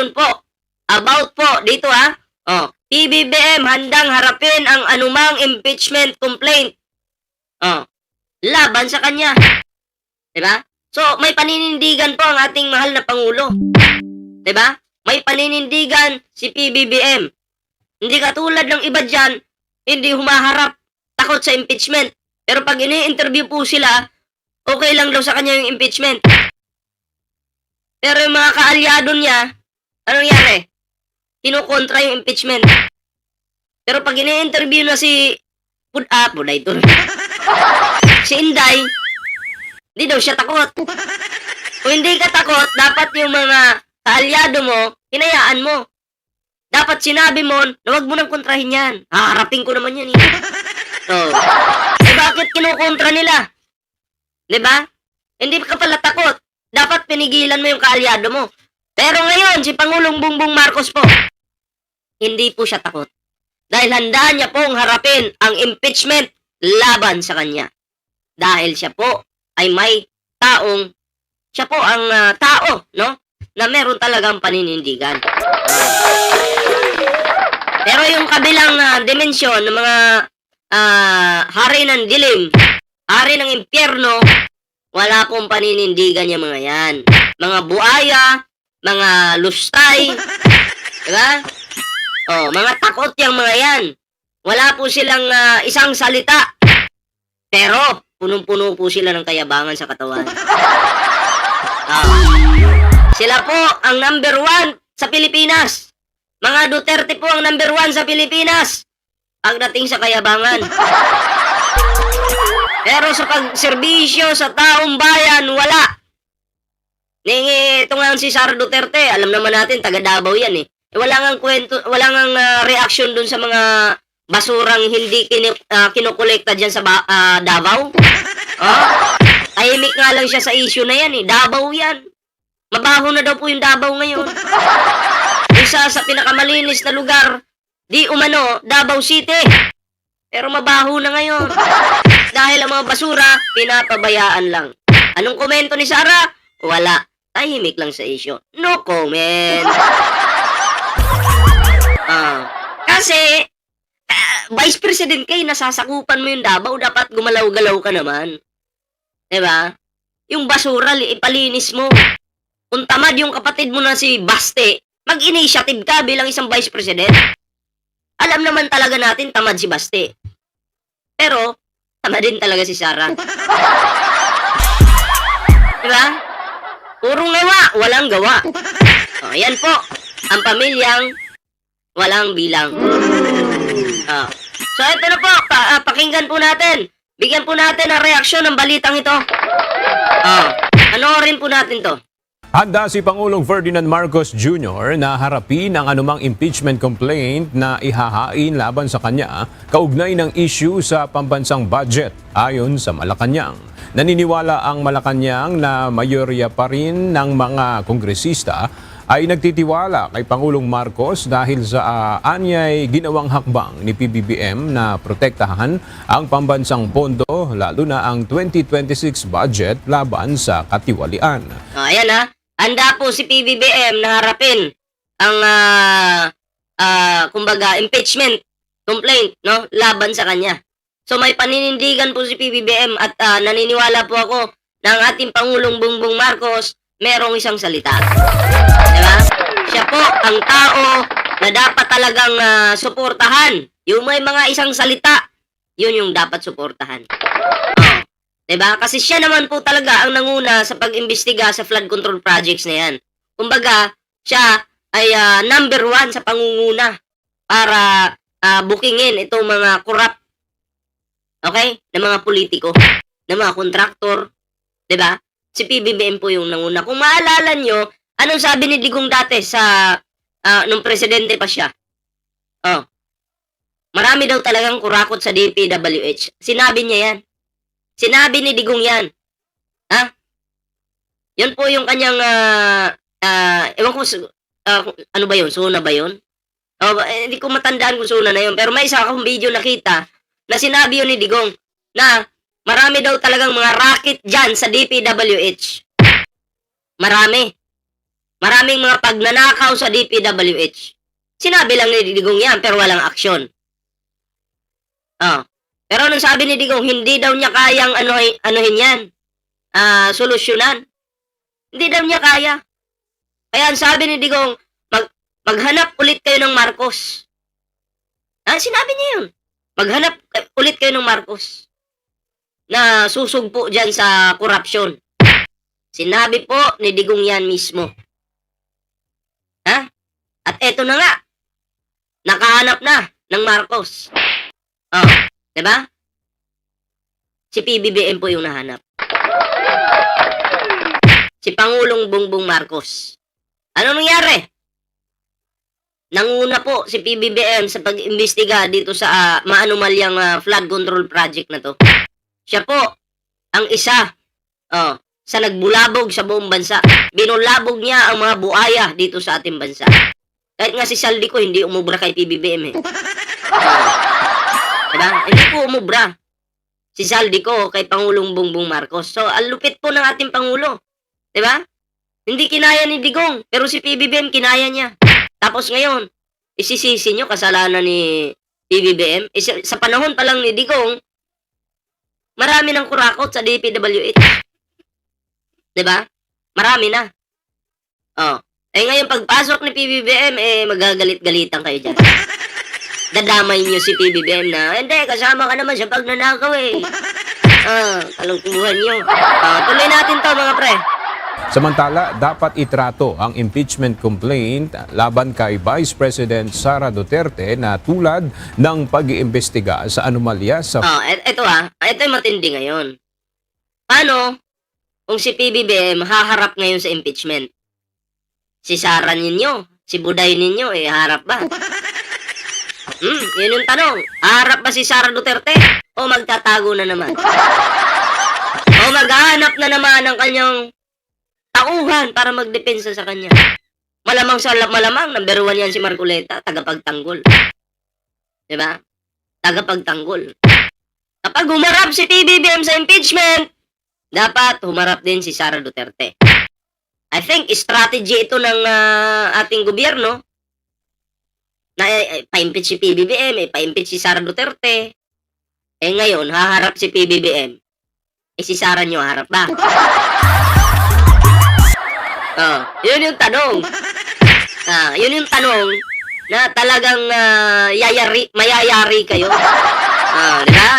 Ayun po. About po, dito PBBM handang harapin ang anumang impeachment complaint. Laban sa kanya. Diba? So, may paninindigan po ang ating mahal na Pangulo. Diba? May paninindigan si PBBM. Hindi katulad ng iba dyan, hindi humaharap, takot sa impeachment. Pero pag ini-interview po sila, okay lang daw sa kanya yung impeachment. Pero yung mga kaalyado niya, anong nangyari? Kinukontra yung impeachment. Pero pag ini-interview na si Puday to. Si Inday, hindi daw siya takot. Kung hindi ka takot, dapat yung mga kaalyado mo, hinayaan mo. Dapat sinabi mo na huwag mo nang kontrahin yan. Haharapin ko naman yan. So, bakit kinukontra nila? Diba? Hindi ka pala takot. Dapat pinigilan mo yung kaalyado mo. Pero ngayon, si Pangulong Bongbong Marcos po, hindi po siya takot. Dahil handa niya pong harapin ang impeachment laban sa kanya. Dahil siya po ay may siya po ang tao, no? Na meron talagang paninindigan. Pero yung kabilang dimensyon ng mga hari ng dilim, hari ng impyerno, wala pong paninindigan yung mga yan. Mga buaya, mga lustay, diba? Mga takot yung mga yan. Wala po silang isang salita. Pero, punong-puno po sila ng kayabangan sa katawan. Sila po ang number 1 sa Pilipinas. Mga Duterte po ang number 1 sa Pilipinas pagdating sa kayabangan. Pero sa pagserbisyo sa taong bayan, wala. Ito nga si Sara Duterte, alam naman natin, taga Davao yan eh. Wala ngang kwento, wala ngang reaction dun sa mga basurang hindi kinukolekta dyan sa Davao. Tahimik nga lang siya sa issue na yan eh. Davao yan. Mabaho na daw po yung Davao ngayon. Isa sa pinakamalinis na lugar, di umano, Davao City. Pero mabaho na ngayon. Dahil ang mga basura, pinapabayaan lang. Anong komento ni Sara? Wala. Tahimik lang sa issue. No comment. Kasi, Vice President kayo, nasasakupan mo yung Davao, dapat gumalaw-galaw ka naman. Diba? Yung basura, ipalinis mo. Kung tamad yung kapatid mo na si Baste, mag-initiative ka bilang isang Vice President. Alam naman talaga natin tamad si Baste. Pero, tamad din talaga si Sara. Diba? Purong gawa, walang gawa. Yan po, ang pamilyang walang bilang. So, ito na po, pakinggan po natin. Bigyan po natin ang reaksyon ng balitang ito. Panoorin po natin to. Handa si Pangulong Ferdinand Marcos Jr. na harapin ang anumang impeachment complaint na ihahain laban sa kanya kaugnay ng issue sa pambansang budget ayon sa Malacanang. Naniniwala ang Malacanang na mayorya pa rin ng mga kongresista ay nagtitiwala kay Pangulong Marcos dahil sa anyay ginawang hakbang ni PBBM na protektahan ang pambansang pondo lalo na ang 2026 budget laban sa katiwalian. Ayan handa po si PBBM na harapin ang kumbaga impeachment complaint no laban sa kanya. So may paninindigan po si PBBM at naniniwala po ako na ang ating Pangulong Bongbong Marcos merong isang salita. Diba? Siya po ang tao na dapat talagang suportahan. Yung may mga isang salita, yun yung dapat suportahan. Diba? Kasi siya naman po talaga ang nanguna sa pag-imbestiga sa flood control projects na yan. Kumbaga, siya ay number 1 sa pangunguna para bookingin itong mga corrupt, okay, na mga politiko, na mga kontraktor, diba? Si PBBM po yung nanguna. Kung maalala nyo, anong sabi ni Digong dati sa nung presidente pa siya? Marami daw talagang kurakot sa DPWH. Sinabi niya yan. Sinabi ni Digong yan. Yun po yung kanyang ewan ko ano ba yun? Suna ba yun? Hindi ko matandaan kung suna na yun. Pero may isa akong video nakita na sinabi yun ni Digong na marami daw talagang mga racket dyan sa DPWH. Marami. Maraming mga pagnanakaw sa DPWH. Sinabi lang ni Digong yan, pero walang aksyon. Pero nung sabi ni Digong, hindi daw niya kayang anuhin yan, solusyonan. Hindi daw niya kaya. Kaya ang sabi ni Digong, maghanap ulit kayo ng Marcos. Sinabi niya yun. Maghanap ulit kayo ng Marcos na susugpo dyan sa korupsyon. Sinabi po ni Digong yan mismo. At eto na nga, nakahanap na ng Marcos. Diba? Si PBBM po yung nahanap. Si Pangulong Bongbong Marcos. Ano nangyari? Nanguna po si PBBM sa pag-imbestiga dito sa maanumalyang flood control project na to. Siya po ang isa sa nagbulabog sa buong bansa. Binulabog niya ang mga buaya dito sa ating bansa. Kahit nga si Saldico hindi umubra kay PBBM eh. Diba? Hindi po umubra si Saldico kay Pangulong Bongbong Marcos. So, ang lupit po ng ating Pangulo. Diba? Hindi kinaya ni Digong, pero si PBBM kinaya niya. Tapos ngayon, isisisi nyo kasalanan ni PBBM. Sa panahon pa lang ni Digong, marami ng kurakot sa DPWH. Diba? Marami na. Ngayon pagpasok ni PBBM, magagalit-galitan kayo dyan. Dadamay nyo si PBBM na, hindi, kasama ka naman sa pagnanakaw eh. Kalungkuhan nyo. Tuloy natin to mga pre. Samantala, dapat itrato ang impeachment complaint laban kay Vice President Sara Duterte na tulad ng pag-iimbestiga sa anomalya sa... Ito yung matindi ngayon. Paano kung si PBBM haharap ngayon sa impeachment? Si Sara ninyo, si Buday ninyo, harap ba? Yun yung tanong. Haharap ba si Sara Duterte? O magtatago na naman? O maghahanap na naman ng kanyang tauhan para magdepensa sa kanya? Malamang number 1 yan si Marcoleta, tagapagtanggol. Diba? Tagapagtanggol. Kapag humarap si PBBM sa impeachment, dapat humarap din si Sara Duterte. I think strategy ito ng ating gobyerno na pa-impeach si PBBM, pa-impeach si Sara Duterte. Ngayon, haharap si PBBM. Si Sara nyo harap ba? Yun yung tanong. Yun yung tanong na talagang mayayari kayo. Diba?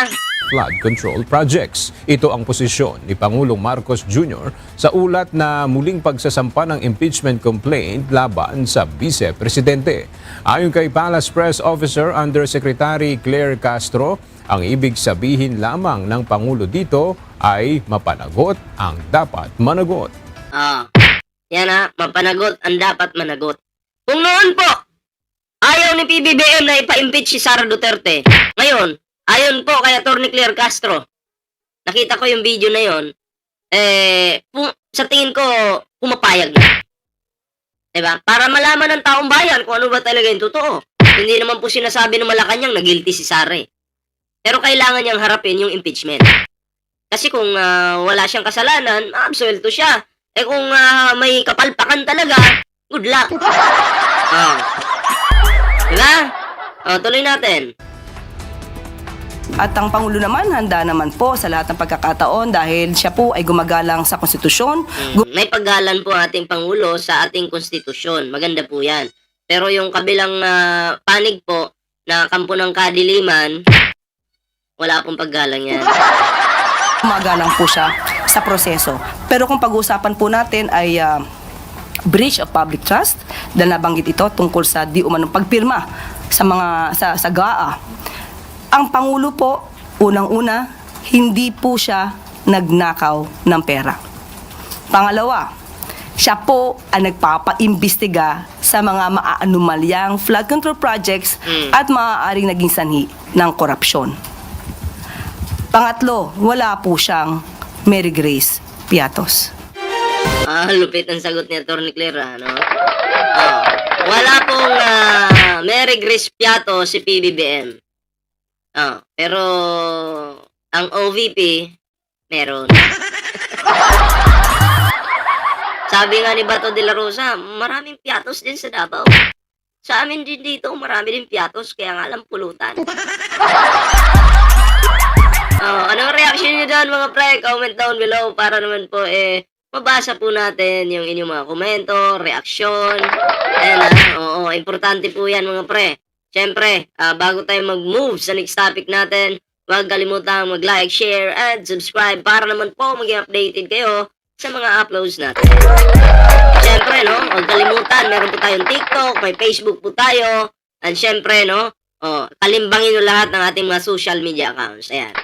Flood control projects. Ito ang posisyon ni Pangulong Marcos Jr. sa ulat na muling pagsasampa ng impeachment complaint laban sa Vice Presidente. Ayon kay Palace Press Officer Undersecretary Claire Castro, ang ibig sabihin lamang ng Pangulo dito ay mapanagot ang dapat managot. Yan mapanagot ang dapat managot. Kung noon po, ayaw ni PBBM na ipa-impeach si Sara Duterte. Ngayon, ayon po kay Atty. Claire Castro, nakita ko yung video na yon, sa tingin ko, pumapayag na. Diba? Para malaman ng taong bayan kung ano ba talaga yung totoo. Hindi naman po sinasabi ng Malacanang na guilty si Sara. Pero kailangan niyang harapin yung impeachment. Kasi kung wala siyang kasalanan, absuelto siya. Kung may kapalpakan talaga, good luck. Diba? Tuloy natin. At ang Pangulo naman, handa naman po sa lahat ng pagkakataon dahil siya po ay gumagalang sa konstitusyon. May paggalan po ating Pangulo sa ating konstitusyon. Maganda po yan. Pero yung kabilang panig po na kampo ng kadiliman, wala pong paggalang yan. Gumagalang po siya sa proseso. Pero kung pag-uusapan po natin ay breach of public trust, dahil nabanggit ito tungkol sa di umanong pagpirma sa GAA. Ang Pangulo po, unang-una, hindi po siya nagnakaw ng pera. Pangalawa, siya po ang nagpapaimbestiga sa mga maaanumalyang flood control projects at maaaring naging sanhi ng korupsyon. Pangatlo, wala po siyang Mary Grace Piatos. Lupit ang sagot ni Atty. Claire, ano? Wala pong Mary Grace Piatos si PBBM. Pero ang OVP meron. Sabi nga ni Bato de la Rosa, maraming piatos din sa Davao. Sa amin din dito, marami din piatos, kaya nga lang pulutan. Anong reaction niyo doon mga pre? Comment down below para naman po mabasa po natin yung inyong mga komento, reaksyon. Ayan importante po yan mga pre. Siyempre, bago tayo mag-move sa next topic natin, huwag kalimutang mag-like, share, and subscribe para naman po maging updated kayo sa mga uploads natin. Siyempre, no, huwag kalimutan, meron po tayong TikTok, may Facebook po tayo, and siyempre, no, kalimbangin nyo lahat ng ating mga social media accounts. Ayan.